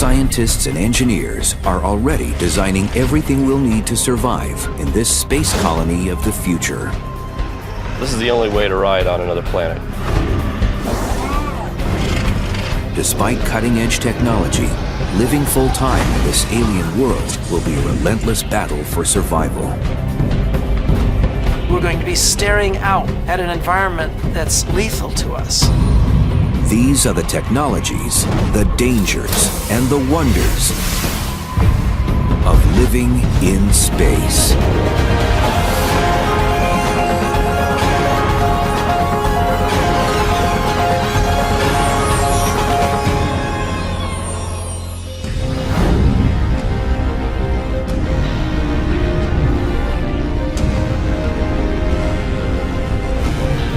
scientists and engineers are already designing everything we'll need to survive in this space colony of the future. This is the only way to ride on another planet. Despite cutting-edge technology, living full-time in this alien world will be a relentless battle for survival. We're going to be staring out at an environment that's lethal to us. These are the technologies, the dangers, and the wonders of living in space.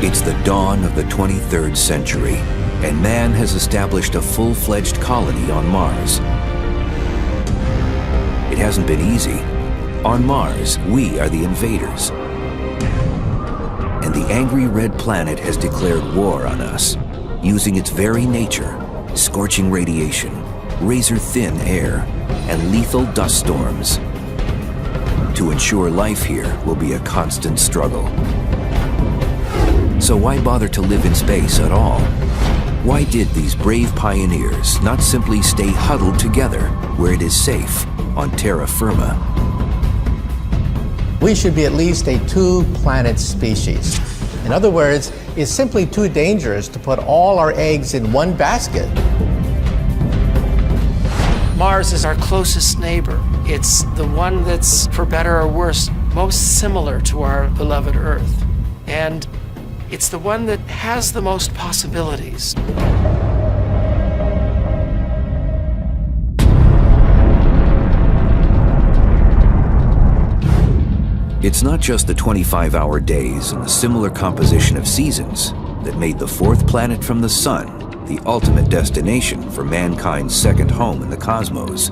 It's the dawn of the 23rd century, and man has established a full-fledged colony on Mars. It hasn't been easy. On Mars, we are the invaders. And the angry red planet has declared war on us, using its very nature, scorching radiation, razor-thin air, and lethal dust storms. To ensure life here will be a constant struggle. So why bother to live in space at all? Why did these brave pioneers not simply stay huddled together where it is safe on terra firma? We should be at least a two-planet species. In other words, it's simply too dangerous to put all our eggs in one basket. Mars is our closest neighbor. It's the one that's, for better or worse, most similar to our beloved Earth. And it's the one that has the most possibilities. It's not just the 25-hour days and the similar composition of seasons that made the fourth planet from the sun the ultimate destination for mankind's second home in the cosmos.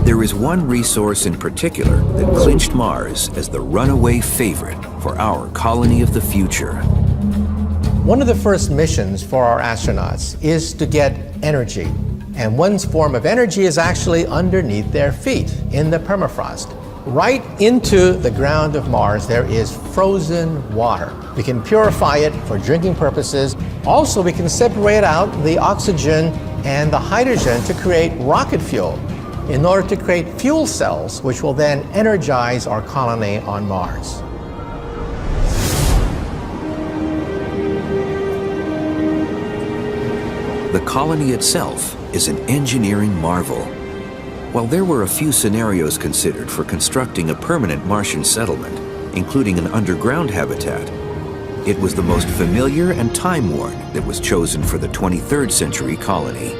There is one resource in particular that clinched Mars as the runaway favorite for our colony of the future. One of the first missions for our astronauts is to get energy. And one form of energy is actually underneath their feet in the permafrost. Right into the ground of Mars, there is frozen water. We can purify it for drinking purposes. Also, we can separate out the oxygen and the hydrogen to create rocket fuel in order to create fuel cells, which will then energize our colony on Mars. The colony itself is an engineering marvel. While there were a few scenarios considered for constructing a permanent Martian settlement, including an underground habitat, it was the most familiar and time-worn that was chosen for the 23rd century colony.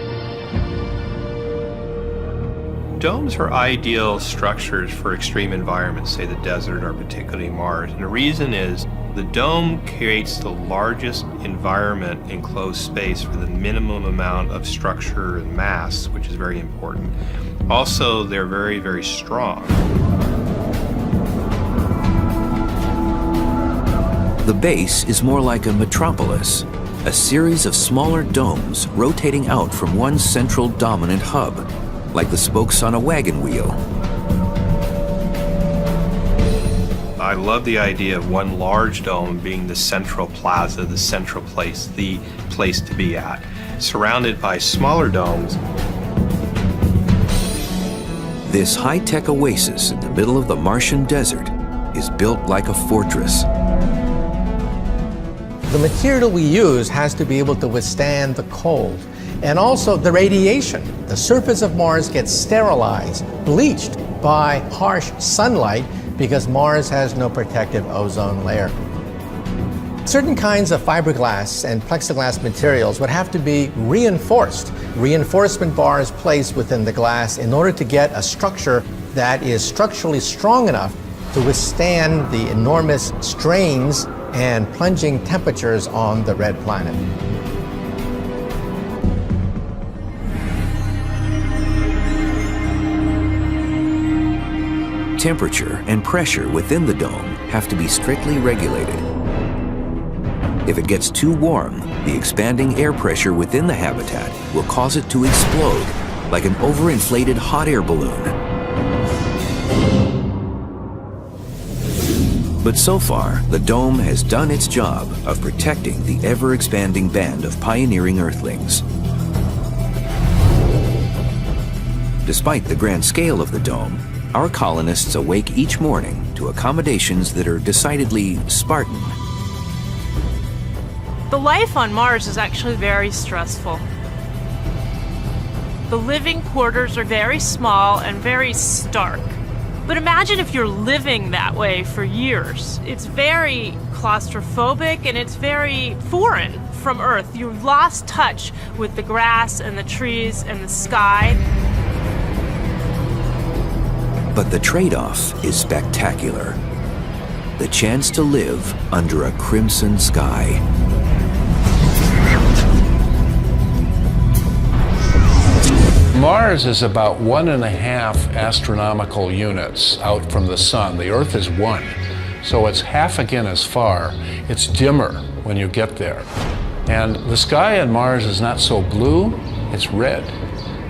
Domes are ideal structures for extreme environments, say the desert or particularly Mars. And the reason is the dome creates the largest environment in enclosed space for the minimum amount of structure and mass, which is very important. Also, they're very, very strong. The base is more like a metropolis, a series of smaller domes rotating out from one central dominant hub, like the spokes on a wagon wheel. I love the idea of one large dome being the central plaza, the central place, the place to be at, surrounded by smaller domes. This high-tech oasis in the middle of the Martian desert is built like a fortress. The material we use has to be able to withstand the cold and also the radiation. The surface of Mars gets sterilized, bleached by harsh sunlight because Mars has no protective ozone layer. Certain kinds of fiberglass and plexiglass materials would have to be reinforced. Reinforcement bars placed within the glass in order to get a structure that is structurally strong enough to withstand the enormous strains and plunging temperatures on the red planet. Temperature and pressure within the dome have to be strictly regulated. If it gets too warm, the expanding air pressure within the habitat will cause it to explode like an overinflated hot air balloon. But so far, the dome has done its job of protecting the ever-expanding band of pioneering Earthlings. Despite the grand scale of the dome, our colonists awake each morning to accommodations that are decidedly Spartan. The life on Mars is actually very stressful. The living quarters are very small and very stark. But imagine if you're living that way for years. It's very claustrophobic and it's very foreign from Earth. You've lost touch with the grass and the trees and the sky. But the trade-off is spectacular. The chance to live under a crimson sky. Mars is about 1.5 astronomical units out from the sun. The Earth is 1, so it's half again as far. It's dimmer when you get there. And the sky on Mars is not so blue, it's red,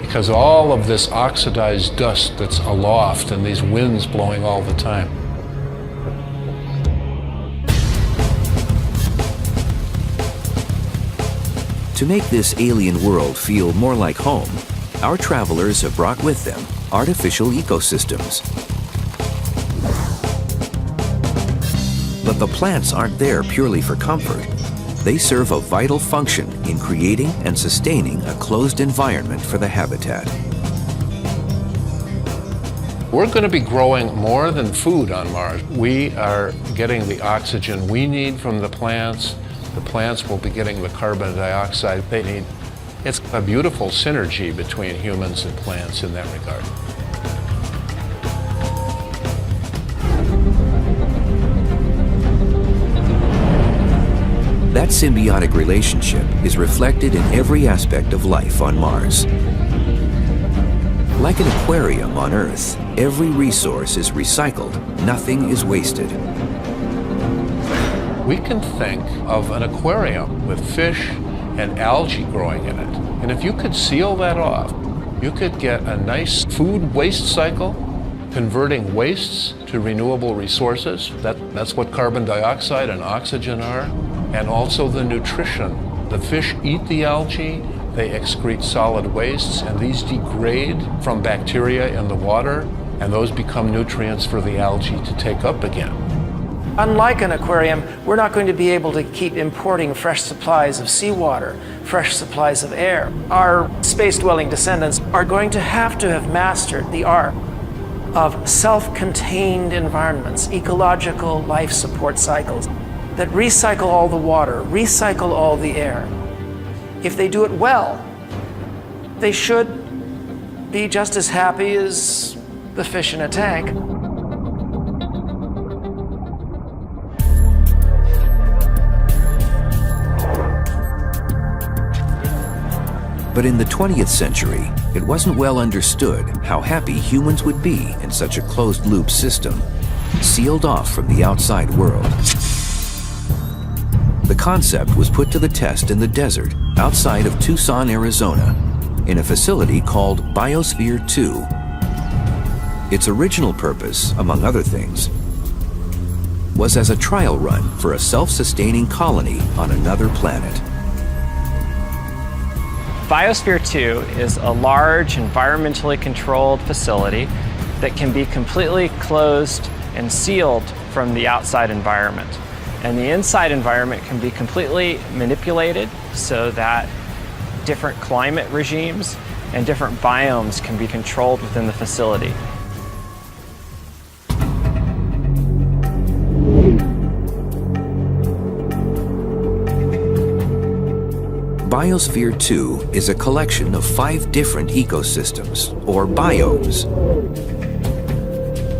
because all of this oxidized dust that's aloft and these winds blowing all the time. To make this alien world feel more like home, our travelers have brought with them artificial ecosystems. But the plants aren't there purely for comfort. They serve a vital function in creating and sustaining a closed environment for the habitat. We're going to be growing more than food on Mars. We are getting the oxygen we need from the plants. The plants will be getting the carbon dioxide they need. It's a beautiful synergy between humans and plants in that regard. That symbiotic relationship is reflected in every aspect of life on Mars. Like an aquarium on Earth, every resource is recycled, nothing is wasted. We can think of an aquarium with fish and algae growing in it. And if you could seal that off, you could get a nice food waste cycle, converting wastes to renewable resources. That's what carbon dioxide and oxygen are. And also the nutrition. The fish eat the algae, they excrete solid wastes, and these degrade from bacteria in the water, and those become nutrients for the algae to take up again. Unlike an aquarium, we're not going to be able to keep importing fresh supplies of seawater, fresh supplies of air. Our space-dwelling descendants are going to have mastered the art of self-contained environments, ecological life support cycles that recycle all the water, recycle all the air. If they do it well, they should be just as happy as the fish in a tank. But in the 20th century, it wasn't well understood how happy humans would be in such a closed-loop system, sealed off from the outside world. The concept was put to the test in the desert outside of Tucson, Arizona, in a facility called Biosphere 2. Its original purpose, among other things, was as a trial run for a self-sustaining colony on another planet. Biosphere 2 is a large, environmentally controlled facility that can be completely closed and sealed from the outside environment. And the inside environment can be completely manipulated so that different climate regimes and different biomes can be controlled within the facility. Biosphere 2 is a collection of 5 different ecosystems, or biomes,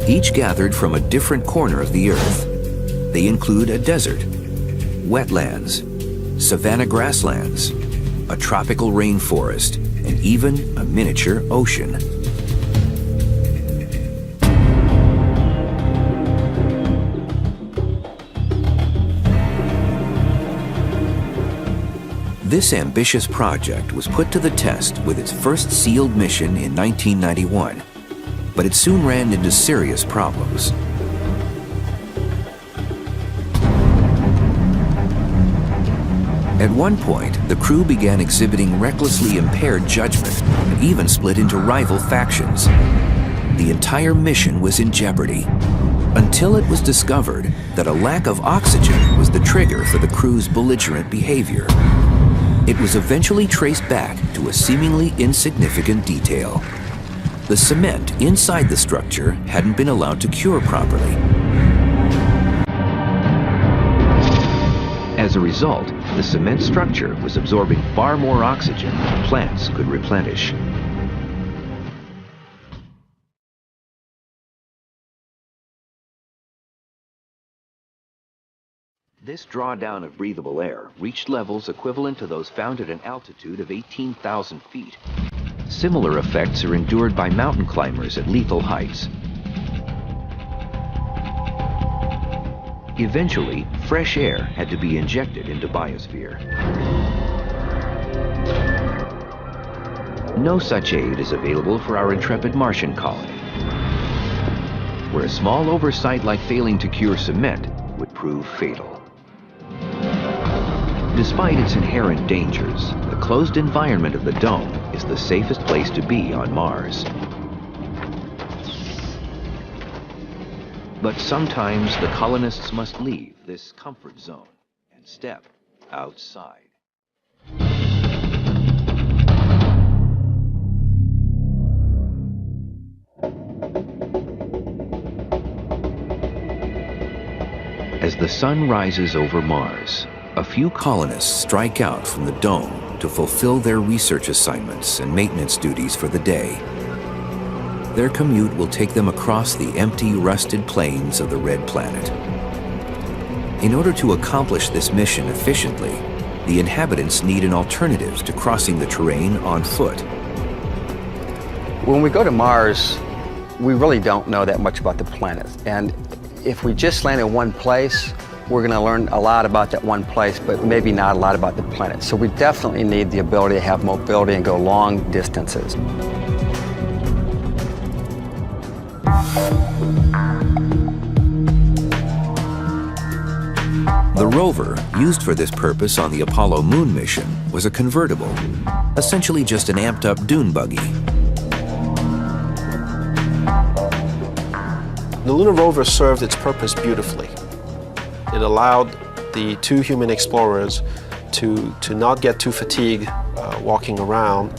each gathered from a different corner of the Earth. They include a desert, wetlands, savanna grasslands, a tropical rainforest, and even a miniature ocean. This ambitious project was put to the test with its first sealed mission in 1991, but it soon ran into serious problems. At one point, the crew began exhibiting recklessly impaired judgment and even split into rival factions. The entire mission was in jeopardy, until it was discovered that a lack of oxygen was the trigger for the crew's belligerent behavior. It was eventually traced back to a seemingly insignificant detail. The cement inside the structure hadn't been allowed to cure properly. As a result, the cement structure was absorbing far more oxygen than plants could replenish. This drawdown of breathable air reached levels equivalent to those found at an altitude of 18,000 feet. Similar effects are endured by mountain climbers at lethal heights. Eventually, fresh air had to be injected into biosphere. No such aid is available for our intrepid Martian colony, where a small oversight like failing to cure cement would prove fatal. Despite its inherent dangers, the closed environment of the dome is the safest place to be on Mars. But sometimes the colonists must leave this comfort zone and step outside. As the sun rises over Mars, a few colonists strike out from the dome to fulfill their research assignments and maintenance duties for the day. Their commute will take them across the empty, rusted plains of the Red Planet. In order to accomplish this mission efficiently, the inhabitants need an alternative to crossing the terrain on foot. When we go to Mars, we really don't know that much about the planet. And if we just land in one place, we're going to learn a lot about that one place, but maybe not a lot about the planet. So we definitely need the ability to have mobility and go long distances. The rover, used for this purpose on the Apollo moon mission, was a convertible, essentially just an amped-up dune buggy. The lunar rover served its purpose beautifully. It allowed the two human explorers to not get too fatigued walking around,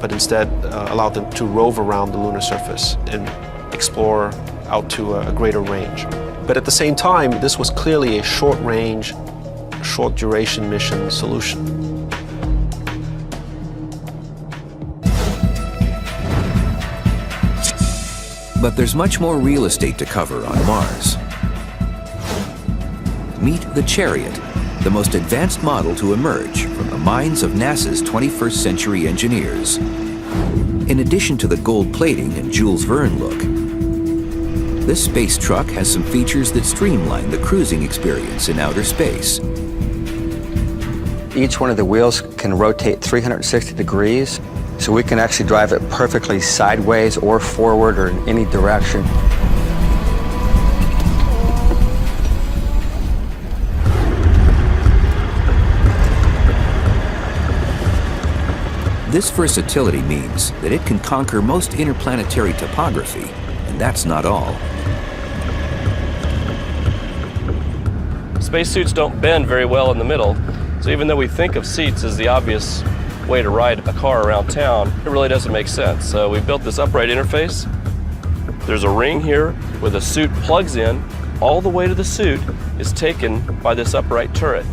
but instead allowed them to rove around the lunar surface and explore out to a greater range. But at the same time, this was clearly a short-range, short-duration mission solution. But there's much more real estate to cover on Mars. Meet the Chariot, the most advanced model to emerge from the minds of NASA's 21st century engineers. In addition to the gold plating and Jules Verne look, this space truck has some features that streamline the cruising experience in outer space. Each one of the wheels can rotate 360 degrees, so we can actually drive it perfectly sideways or forward or in any direction. This versatility means that it can conquer most interplanetary topography, and that's not all. Spacesuits don't bend very well in the middle, so even though we think of seats as the obvious way to ride a car around town, it really doesn't make sense. So we built this upright interface. There's a ring here where the suit plugs in. All the weight of the suit is taken by this upright turret.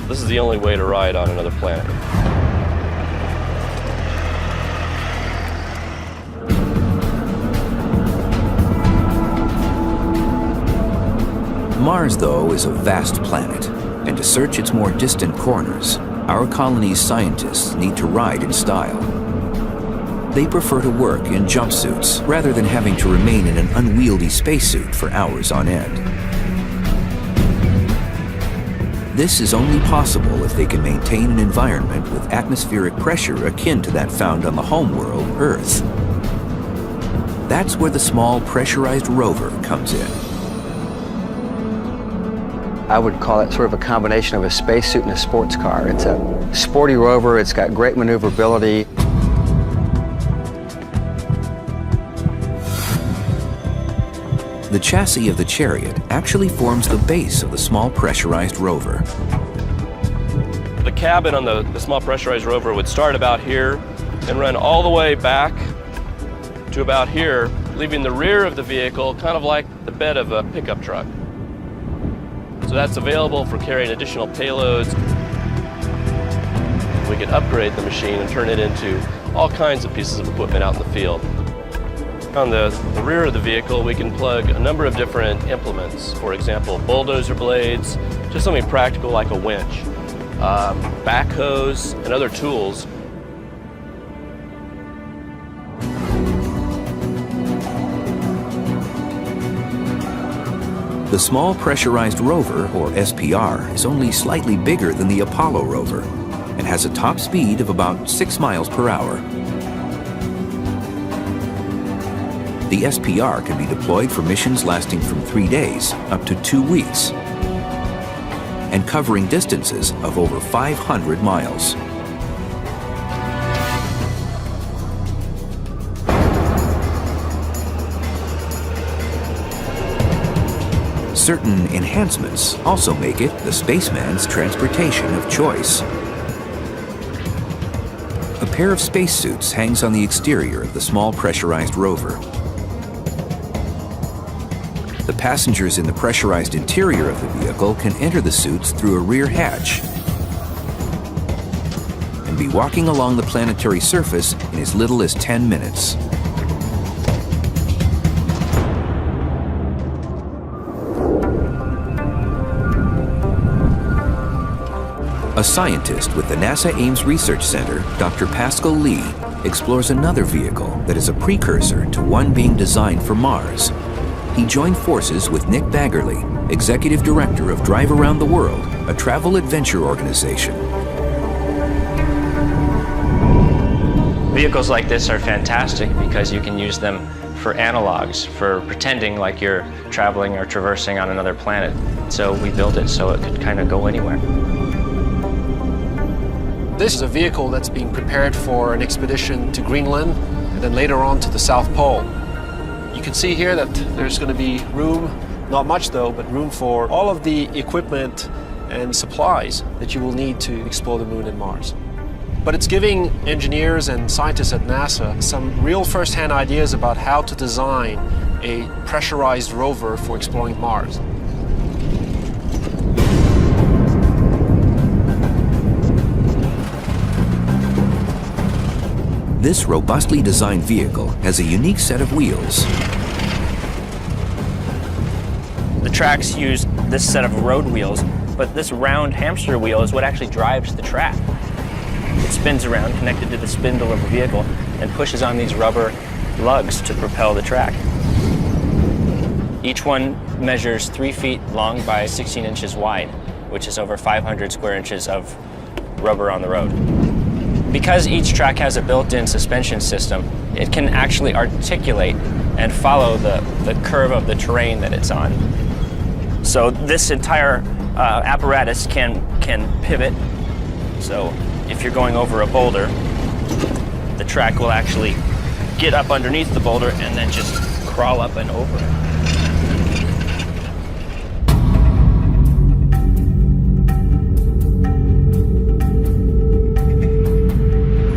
This is the only way to ride on another planet. Mars, though, is a vast planet, and to search its more distant corners, our colony's scientists need to ride in style. They prefer to work in jumpsuits rather than having to remain in an unwieldy spacesuit for hours on end. This is only possible if they can maintain an environment with atmospheric pressure akin to that found on the homeworld, Earth. That's where the small pressurized rover comes in. I would call it sort of a combination of a spacesuit and a sports car. It's a sporty rover, it's got great maneuverability. The chassis of the Chariot actually forms the base of the small pressurized rover. The cabin on the small pressurized rover would start about here and run all the way back to about here, leaving the rear of the vehicle kind of like the bed of a pickup truck. So that's available for carrying additional payloads. We could upgrade the machine and turn it into all kinds of pieces of equipment out in the field. On the rear of the vehicle, we can plug a number of different implements. For example, bulldozer blades, just something practical like a winch, backhoes, and other tools. The Small Pressurized Rover, or SPR, is only slightly bigger than the Apollo rover and has a top speed of about 6 miles per hour. The SPR can be deployed for missions lasting from 3 days up to 2 weeks and covering distances of over 500 miles. Certain enhancements also make it the spaceman's transportation of choice. A pair of spacesuits hangs on the exterior of the small pressurized rover. The passengers in the pressurized interior of the vehicle can enter the suits through a rear hatch and be walking along the planetary surface in as little as 10 minutes. A scientist with the NASA Ames Research Center, Dr. Pascal Lee, explores another vehicle that is a precursor to one being designed for Mars. He joined forces with Nick Baggerly, Executive Director of Drive Around the World, a travel adventure organization. Vehicles like this are fantastic because you can use them for analogs, for pretending like you're traveling or traversing on another planet. So we built it so it could kind of go anywhere. This is a vehicle that's being prepared for an expedition to Greenland and then later on to the South Pole. You can see here that there's going to be room, not much though, but room for all of the equipment and supplies that you will need to explore the Moon and Mars. But it's giving engineers and scientists at NASA some real first-hand ideas about how to design a pressurized rover for exploring Mars. This robustly designed vehicle has a unique set of wheels. The tracks use this set of road wheels, but this round hamster wheel is what actually drives the track. It spins around, connected to the spindle of the vehicle, and pushes on these rubber lugs to propel the track. Each one measures 3 feet long by 16 inches wide, which is over 500 square inches of rubber on the road. Because each track has a built-in suspension system, it can actually articulate and follow the curve of the terrain that it's on. So this entire apparatus can pivot. So if you're going over a boulder, the track will actually get up underneath the boulder and then just crawl up and over it.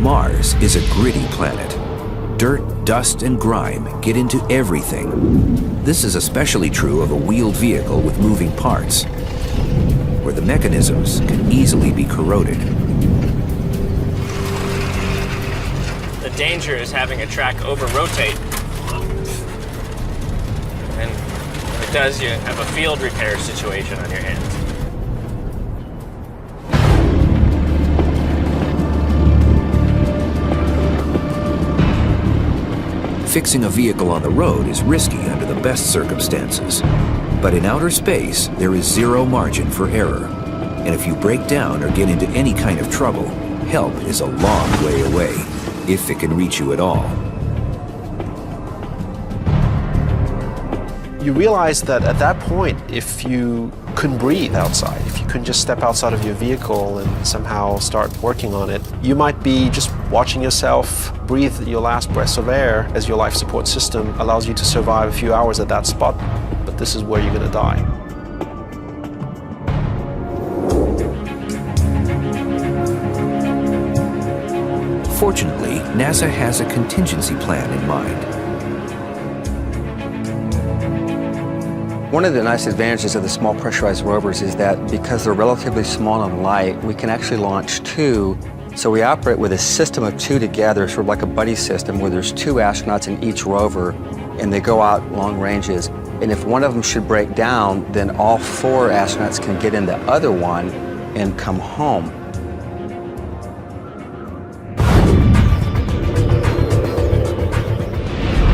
Mars is a gritty planet. Dirt, dust, and grime get into everything. This is especially true of a wheeled vehicle with moving parts, where the mechanisms can easily be corroded. The danger is having a track over-rotate. And when it does, you have a field repair situation on your hands. Fixing a vehicle on the road is risky under the best circumstances. But in outer space, there is zero margin for error. And if you break down or get into any kind of trouble, help is a long way away, if it can reach you at all. You realize that at that point, if you couldn't breathe outside, if you couldn't just step outside of your vehicle and somehow start working on it, you might be just watching yourself breathe your last breaths of air as your life support system allows you to survive a few hours at that spot. But this is where you're going to die. Fortunately, NASA has a contingency plan in mind. One of the nice advantages of the small pressurized rovers is that because they're relatively small and light, we can actually launch two. So we operate with a system of two together, sort of like a buddy system where there's two astronauts in each rover and they go out long ranges. And if one of them should break down, then all four astronauts can get in the other one and come home.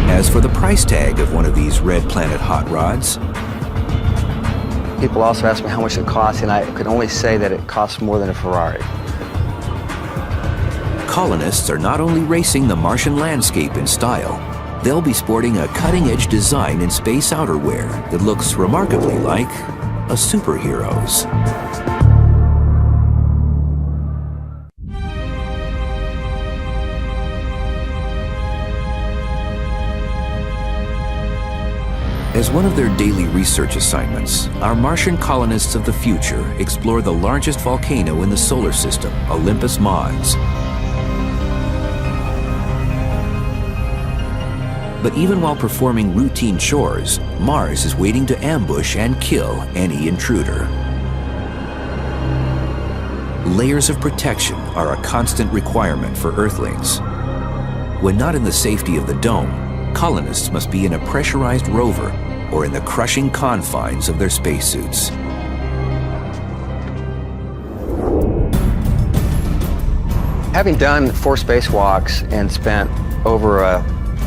As for the price tag of one of these Red Planet hot rods, people also ask me how much it costs, and I could only say that it costs more than a Ferrari. colonists are not only racing the Martian landscape in style, they'll be sporting a cutting-edge design in space outerwear that looks remarkably like a superhero's. As one of their daily research assignments, our Martian colonists of the future explore the largest volcano in the solar system, Olympus Mons. But even while performing routine chores, Mars is waiting to ambush and kill any intruder. Layers of protection are a constant requirement for Earthlings. When not in the safety of the dome, colonists must be in a pressurized rover or in the crushing confines of their spacesuits. Having done 4 spacewalks and spent over a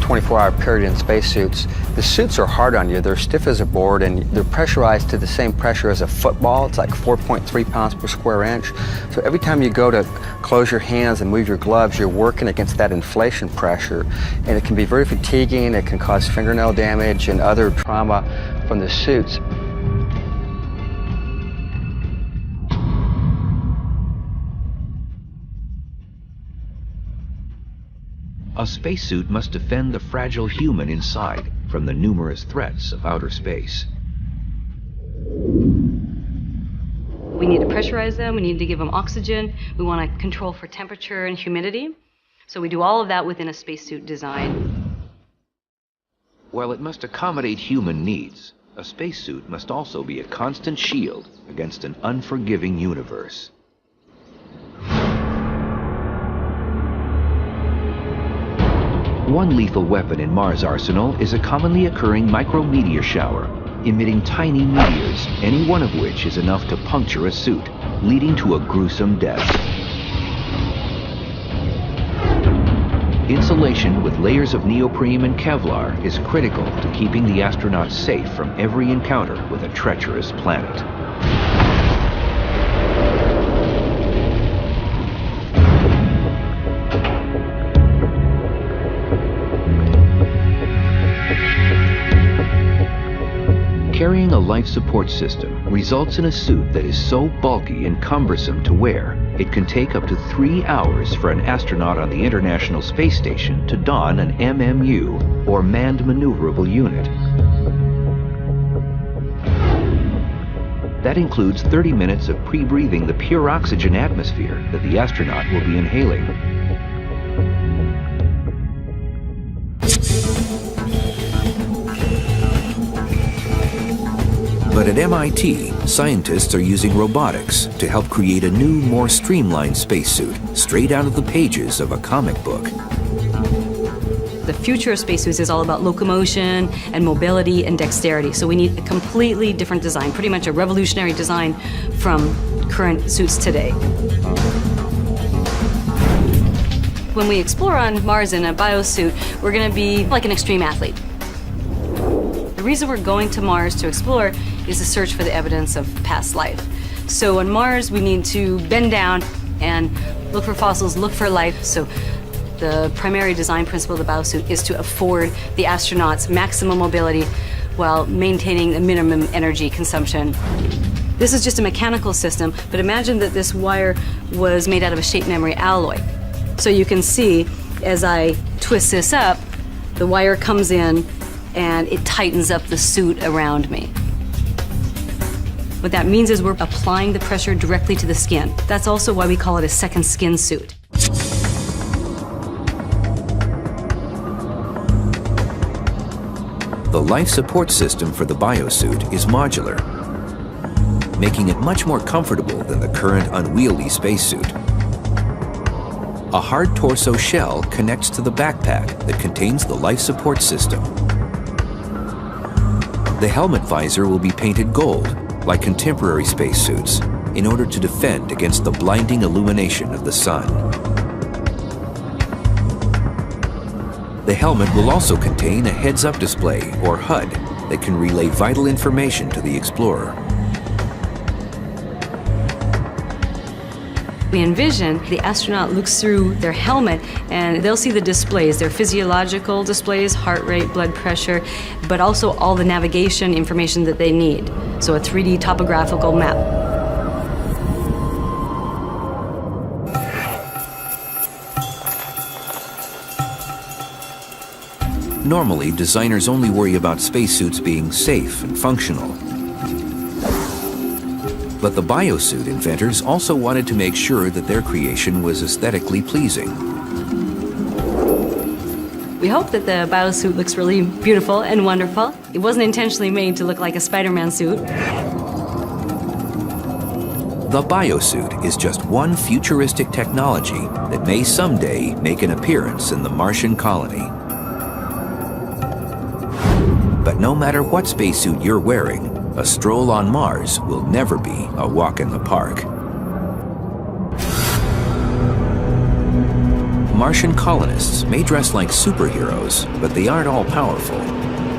24-hour period in spacesuits, the suits are hard on you. They're stiff as a board and they're pressurized to the same pressure as a football. It's like 4.3 pounds per square inch. So every time you go to close your hands and move your gloves, you're working against that inflation pressure. And it can be very fatiguing. It can cause fingernail damage and other trauma from the suits. A spacesuit must defend the fragile human inside from the numerous threats of outer space. We need to pressurize them, we need to give them oxygen, we want to control for temperature and humidity. So we do all of that within a spacesuit design. While it must accommodate human needs, a spacesuit must also be a constant shield against an unforgiving universe. One lethal weapon in Mars' arsenal is a commonly occurring micrometeor shower, emitting tiny meteors, any one of which is enough to puncture a suit, leading to a gruesome death. Insulation with layers of neoprene and Kevlar is critical to keeping the astronauts safe from every encounter with a treacherous planet. Carrying a life support system results in a suit that is so bulky and cumbersome to wear, it can take up to 3 hours for an astronaut on the International Space Station to don an MMU, or Manned Maneuverable Unit. That includes 30 minutes of pre-breathing the pure oxygen atmosphere that the astronaut will be inhaling. But at MIT, scientists are using robotics to help create a new, more streamlined spacesuit, straight out of the pages of a comic book. The future of spacesuits is all about locomotion and mobility and dexterity. So we need a completely different design, pretty much a revolutionary design from current suits today. When we explore on Mars in a biosuit, we're going to be like an extreme athlete. The reason we're going to Mars to explore is the search for the evidence of past life. So on Mars, we need to bend down and look for fossils, look for life. So the primary design principle of the biosuit is to afford the astronauts maximum mobility while maintaining a minimum energy consumption. This is just a mechanical system, but imagine that this wire was made out of a shape memory alloy. So you can see as I twist this up, the wire comes in and it tightens up the suit around me. What that means is we're applying the pressure directly to the skin. That's also why we call it a second skin suit. The life support system for the biosuit is modular, making it much more comfortable than the current unwieldy spacesuit. A hard torso shell connects to the backpack that contains the life support system. The helmet visor will be painted gold, like contemporary spacesuits, in order to defend against the blinding illumination of the sun. The helmet will also contain a heads-up display, or HUD, that can relay vital information to the explorer. We envision the astronaut looks through their helmet and they'll see the displays, their physiological displays, heart rate, blood pressure, but also all the navigation information that they need. So a 3D topographical map. Normally, designers only worry about spacesuits being safe and functional. But the biosuit inventors also wanted to make sure that their creation was aesthetically pleasing. We hope that the biosuit looks really beautiful and wonderful. It wasn't intentionally made to look like a Spider-Man suit. The biosuit is just one futuristic technology that may someday make an appearance in the Martian colony. But no matter what spacesuit you're wearing, a stroll on Mars will never be a walk in the park. Martian colonists may dress like superheroes, but they aren't all powerful.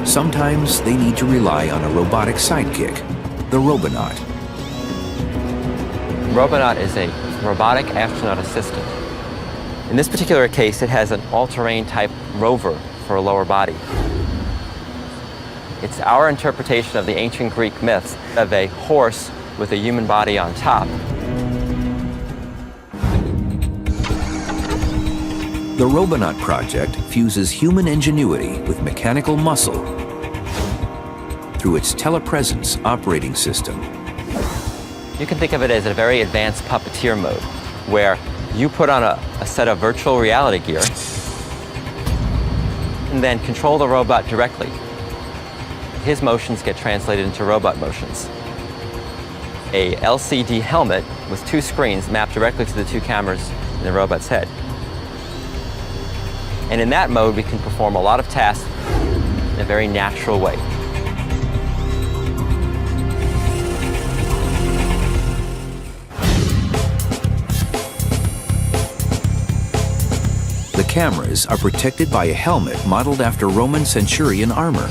Sometimes they need to rely on a robotic sidekick, the Robonaut. Robonaut is a robotic astronaut assistant. In this particular case, it has an all-terrain type rover for a lower body. It's our interpretation of the ancient Greek myths of a horse with a human body on top. The Robonaut project fuses human ingenuity with mechanical muscle through its telepresence operating system. You can think of it as a very advanced puppeteer mode, where you put on a set of virtual reality gear and then control the robot directly. His motions get translated into robot motions. A LCD helmet with two screens mapped directly to the two cameras in the robot's head. And in that mode, we can perform a lot of tasks in a very natural way. The cameras are protected by a helmet modeled after Roman centurion armor.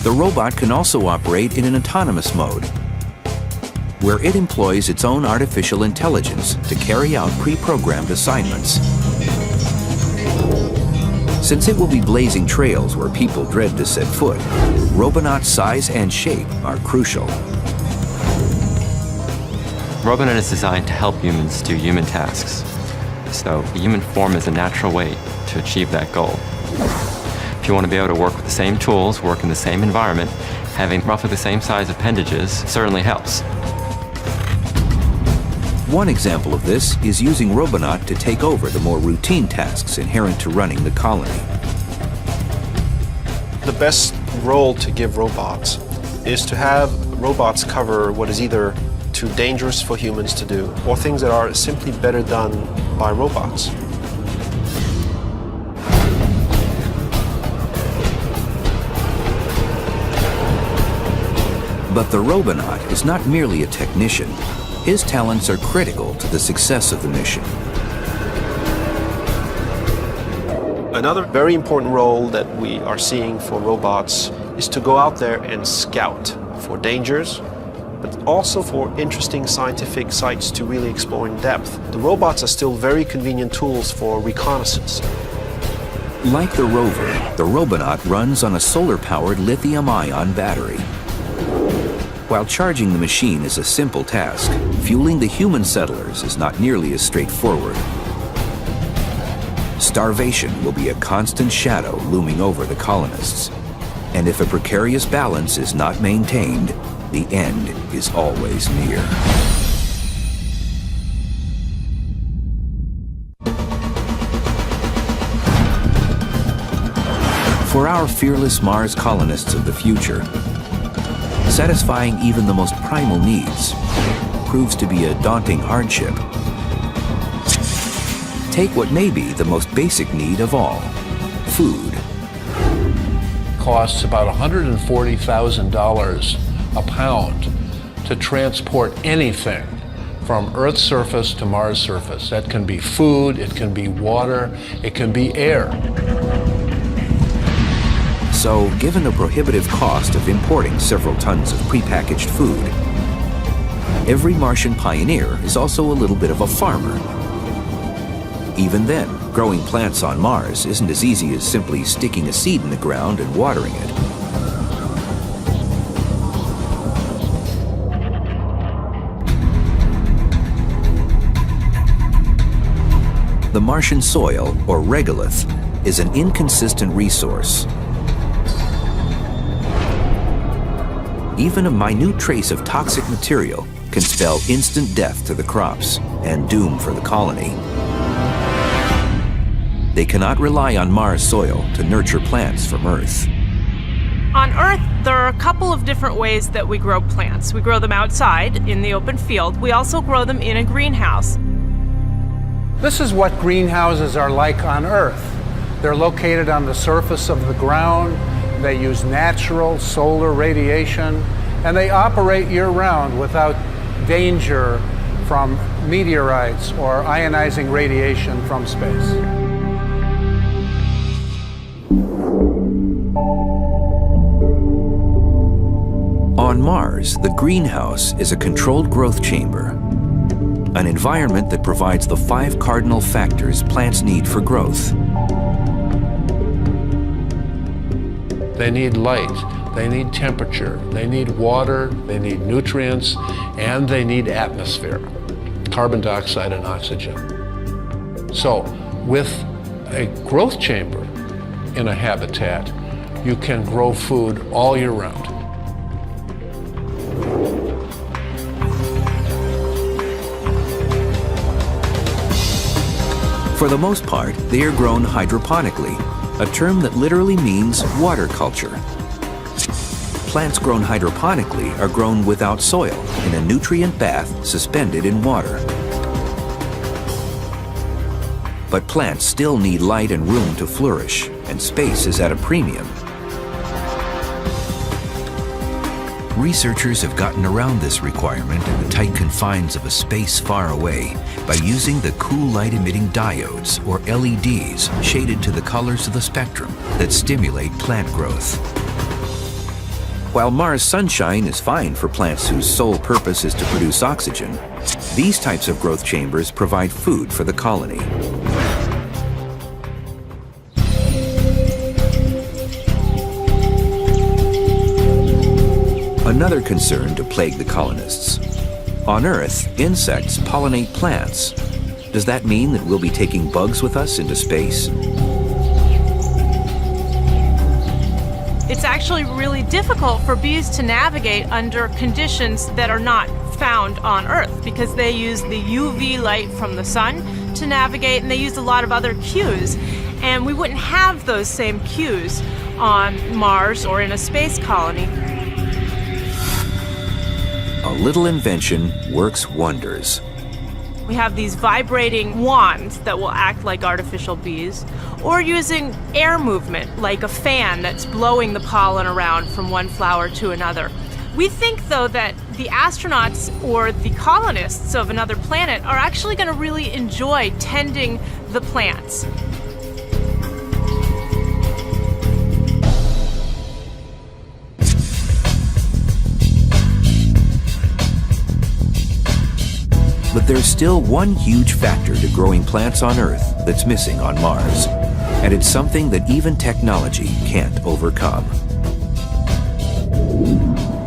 The robot can also operate in an autonomous mode, where it employs its own artificial intelligence to carry out pre-programmed assignments. Since it will be blazing trails where people dread to set foot, Robonaut's size and shape are crucial. Robonaut is designed to help humans do human tasks. So the human form is a natural way to achieve that goal. If you want to be able to work with the same tools, work in the same environment, having roughly the same size appendages certainly helps. One example of this is using Robonaut to take over the more routine tasks inherent to running the colony. The best role to give robots is to have robots cover what is either too dangerous for humans to do or things that are simply better done by robots. But the Robonaut is not merely a technician. His talents are critical to the success of the mission. Another very important role that we are seeing for robots is to go out there and scout for dangers but also for interesting scientific sites to really explore in depth. The robots are still very convenient tools for reconnaissance. Like the rover, the Robonaut runs on a solar-powered lithium-ion battery. While charging the machine is a simple task, fueling the human settlers is not nearly as straightforward. Starvation will be a constant shadow looming over the colonists. And if a precarious balance is not maintained, the end is always near. For our fearless Mars colonists of the future, satisfying even the most primal needs proves to be a daunting hardship. Take what may be the most basic need of all, food. Costs about $140,000 a pound to transport anything from Earth's surface to Mars' surface. That can be food, it can be water, it can be air. So, given the prohibitive cost of importing several tons of prepackaged food, every Martian pioneer is also a little bit of a farmer. Even then, growing plants on Mars isn't as easy as simply sticking a seed in the ground and watering it. The Martian soil, or regolith, is an inconsistent resource. Even a minute trace of toxic material can spell instant death to the crops and doom for the colony. They cannot rely on Mars soil to nurture plants from Earth. On Earth, there are a couple of different ways that we grow plants. We grow them outside in the open field. We also grow them in a greenhouse. This is what greenhouses are like on Earth. They're located on the surface of the ground. They use natural solar radiation, and they operate year-round without danger from meteorites or ionizing radiation from space. On Mars, the greenhouse is a controlled growth chamber, an environment that provides the 5 cardinal factors plants need for growth. They need light, they need temperature, they need water, they need nutrients, and they need atmosphere, carbon dioxide and oxygen. So with a growth chamber in a habitat, you can grow food all year round. For the most part, they are grown hydroponically, a term that literally means water culture. Plants grown hydroponically are grown without soil in a nutrient bath suspended in water. But plants still need light and room to flourish, and space is at a premium. Researchers have gotten around this requirement in the tight confines of a space far away by using the cool light-emitting diodes, or LEDs, shaded to the colors of the spectrum that stimulate plant growth. While Mars sunshine is fine for plants whose sole purpose is to produce oxygen, these types of growth chambers provide food for the colony. Another concern to plague the colonists. On Earth, insects pollinate plants. Does that mean that we'll be taking bugs with us into space? It's actually really difficult for bees to navigate under conditions that are not found on Earth because they use the UV light from the sun to navigate, and they use a lot of other cues. And we wouldn't have those same cues on Mars or in a space colony. A little invention works wonders. We have these vibrating wands that will act like artificial bees, or using air movement, like a fan that's blowing the pollen around from one flower to another. We think, though, that the astronauts or the colonists of another planet are actually going to really enjoy tending the plants. still one huge factor to growing plants on Earth that's missing on Mars. And it's something that even technology can't overcome.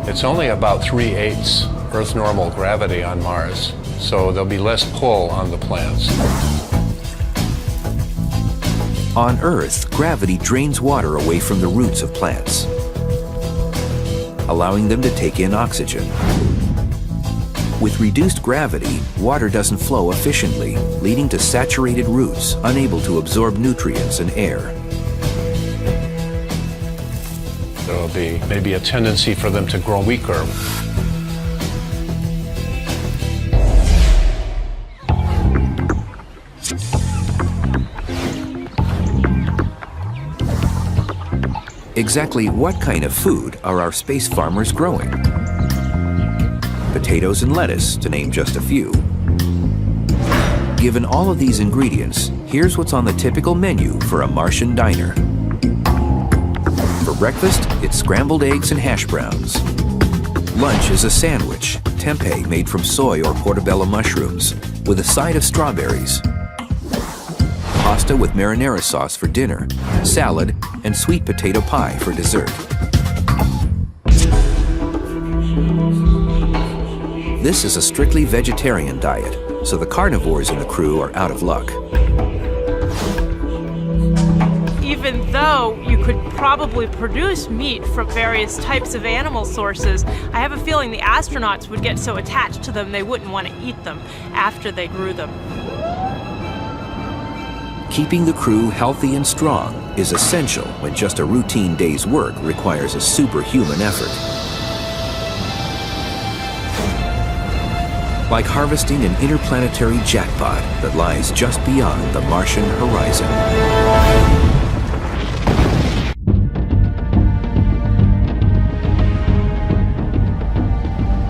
It's only about 3/8 Earth normal gravity on Mars, so there'll be less pull on the plants. On Earth, gravity drains water away from the roots of plants, allowing them to take in oxygen. With reduced gravity, water doesn't flow efficiently, leading to saturated roots unable to absorb nutrients and air. There will be maybe a tendency for them to grow weaker. Exactly what kind of food are our space farmers growing? Potatoes and lettuce, to name just a few. Given all of these ingredients, here's what's on the typical menu for a Martian diner. For breakfast, it's scrambled eggs and hash browns. Lunch is a sandwich, tempeh made from soy or portobello mushrooms, with a side of strawberries. Pasta with marinara sauce for dinner, salad, and sweet potato pie for dessert. This is a strictly vegetarian diet, so the carnivores in the crew are out of luck. Even though you could probably produce meat from various types of animal sources, I have a feeling the astronauts would get so attached to them they wouldn't want to eat them after they grew them. Keeping the crew healthy and strong is essential when just a routine day's work requires a superhuman effort. Like harvesting an interplanetary jackpot that lies just beyond the Martian horizon.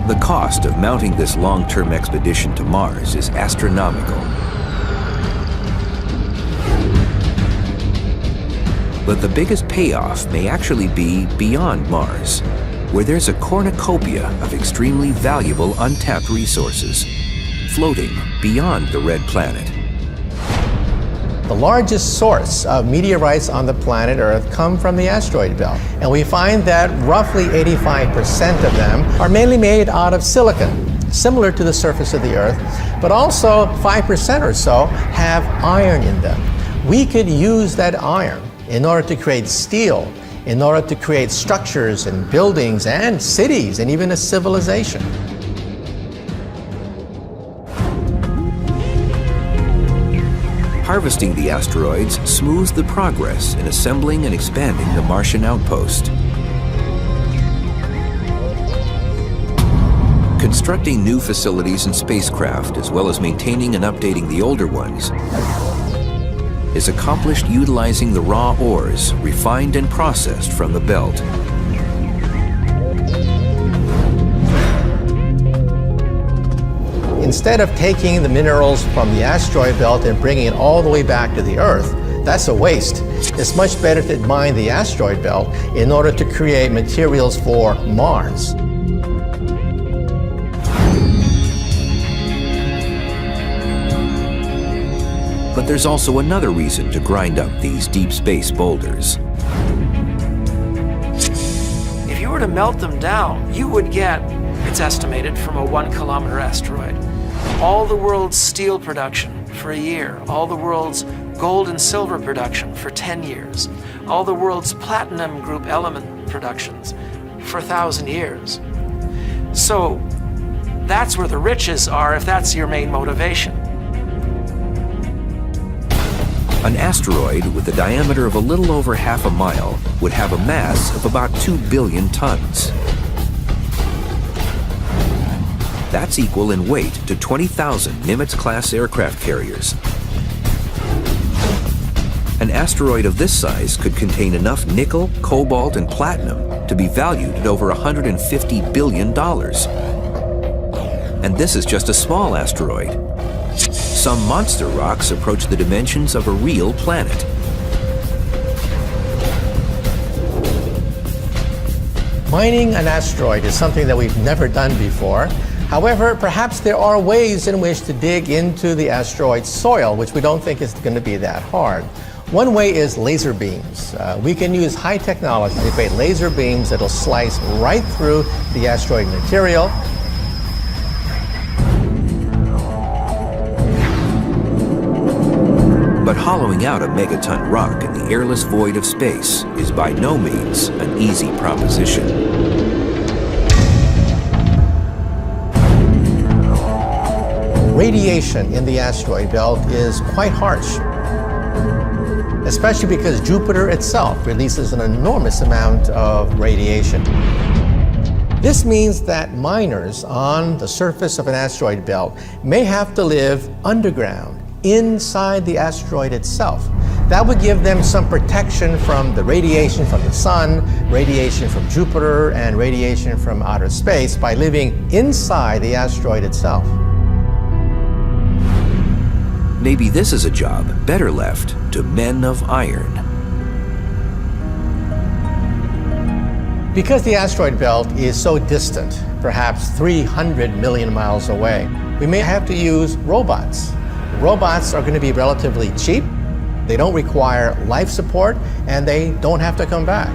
The cost of mounting this long-term expedition to Mars is astronomical. But the biggest payoff may actually be beyond Mars, where there's a cornucopia of extremely valuable untapped resources, floating beyond the red planet. The largest source of meteorites on the planet Earth come from the asteroid belt. And we find that roughly 85% of them are mainly made out of silicon, similar to the surface of the Earth, but also 5% or so have iron in them. We could use that iron in order to create steel, in order to create structures and buildings and cities and even a civilization. Harvesting the asteroids smooths the progress in assembling and expanding the Martian outpost. Constructing new facilities and spacecraft, as well as maintaining and updating the older ones, is accomplished utilizing the raw ores refined and processed from the belt. Instead of taking the minerals from the asteroid belt and bringing it all the way back to the Earth, that's a waste. It's much better to mine the asteroid belt in order to create materials for Mars. But there's also another reason to grind up these deep space boulders. If you were to melt them down, you would get, it's estimated, from a 1-kilometer asteroid, all the world's steel production for a year, all the world's gold and silver production for 10 years, all the world's platinum group element productions for 1,000 years. So that's where the riches are if that's your main motivation. An asteroid with a diameter of a little over half a mile would have a mass of about 2 billion tons. That's equal in weight to 20,000 Nimitz-class aircraft carriers. An asteroid of this size could contain enough nickel, cobalt, and platinum to be valued at over $150 billion. And this is just a small asteroid. Some monster rocks approach the dimensions of a real planet. Mining an asteroid is something that we've never done before. However, perhaps there are ways in which to dig into the asteroid's soil, which we don't think is going to be that hard. One way is laser beams. We can use high technology to create laser beams that'll slice right through the asteroid material. But hollowing out a megaton rock in the airless void of space is by no means an easy proposition. Radiation in the asteroid belt is quite harsh, especially because Jupiter itself releases an enormous amount of radiation. This means that miners on the surface of an asteroid belt may have to live underground, inside the asteroid itself. That would give them some protection from the radiation from the sun, radiation from Jupiter, and radiation from outer space by living inside the asteroid itself. Maybe this is a job better left to men of iron. Because the asteroid belt is so distant, perhaps 300 million miles away, we may have to use robots. Robots are going to be relatively cheap, they don't require life support, and they don't have to come back.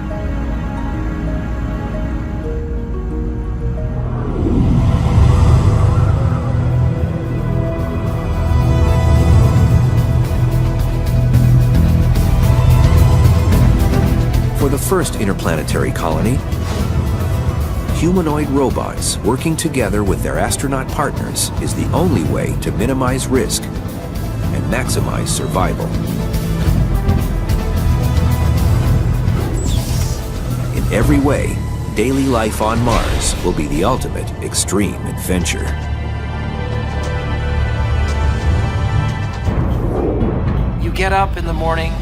For the first interplanetary colony, humanoid robots working together with their astronaut partners is the only way to minimize risk and maximize survival. In every way, daily life on Mars will be the ultimate extreme adventure. You get up in the morning,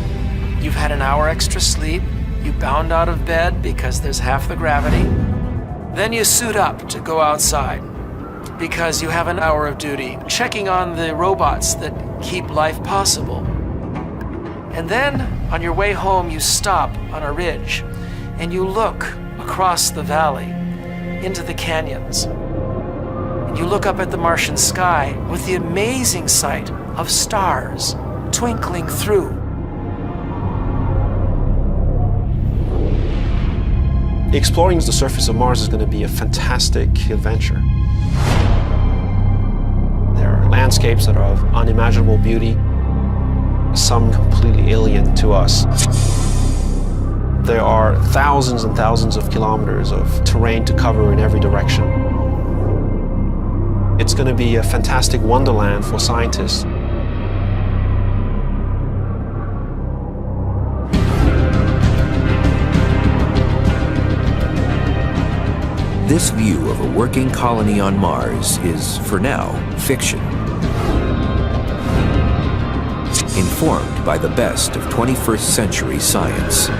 you've had an hour extra sleep, you bound out of bed because there's half the gravity. Then you suit up to go outside because you have an hour of duty, checking on the robots that keep life possible. And then, on your way home, you stop on a ridge and you look across the valley into the canyons. And you look up at the Martian sky with the amazing sight of stars twinkling through. Exploring the surface of Mars is going to be a fantastic adventure. There are landscapes that are of unimaginable beauty, some completely alien to us. There are thousands and thousands of kilometers of terrain to cover in every direction. It's going to be a fantastic wonderland for scientists. This view of a working colony on Mars is, for now, fiction. Informed by the best of 21st century science.